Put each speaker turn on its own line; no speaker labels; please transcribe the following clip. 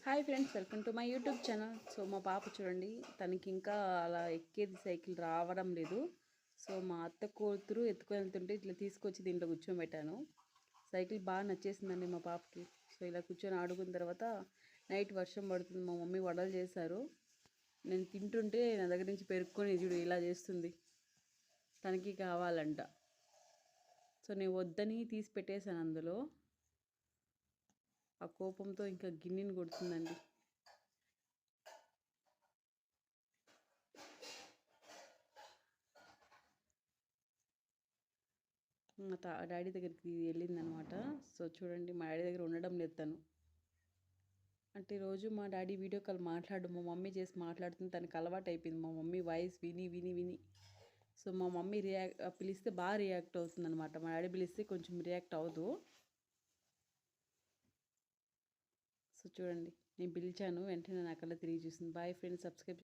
Hi friends, welcome to my YouTube channel. So మా పాప చూడండి, తనకి ఇంకా అలా ఎక్కేది సైకిల్ రావడం లేదు. సో మా అత్త కూతురు ఎత్తుకొని వెళ్తుంటే ఇట్లా తీసుకొచ్చి దీంట్లో కూర్చోబెట్టాను. సైకిల్ బాగా నచ్చేసిందండి మా పాపకి. సో ఇలా కూర్చొని ఆడుకున్న తర్వాత నైట్ వర్షం పడుతుంది, మా మమ్మీ వడలు చేశారు. నేను తింటుంటే నా దగ్గర నుంచి పెరుక్కొని చూడు ఇలా చేస్తుంది, తనకి కావాలంట. సో నేను వద్దని తీసి పెట్టేశాను అందులో. ఆ కోపంతో ఇంకా గిన్నెని కొడుతుందండి. మా డాడీ దగ్గరికి వెళ్ళిందనమాట. సో చూడండి, మా డాడీ దగ్గర ఉండడం లేదు తను. అంటే రోజు మా డాడీ వీడియో కాల్ మాట్లాడు, మా మమ్మీ చేసి మాట్లాడుతుంది. తనకు అలవాటు అయిపోయింది మా మమ్మీ వాయిస్ విని విని విని. సో మా మమ్మీ పిలిస్తే బాగా రియాక్ట్ అవుతుంది అనమాట. మా డాడీ పిలిస్తే కొంచెం రియాక్ట్ అవ్వదు. సో చూడండి, నేను పిలిచాను వెంటనే నా కల్లా తిరిగి చూసింది. Bye friends, subscribe.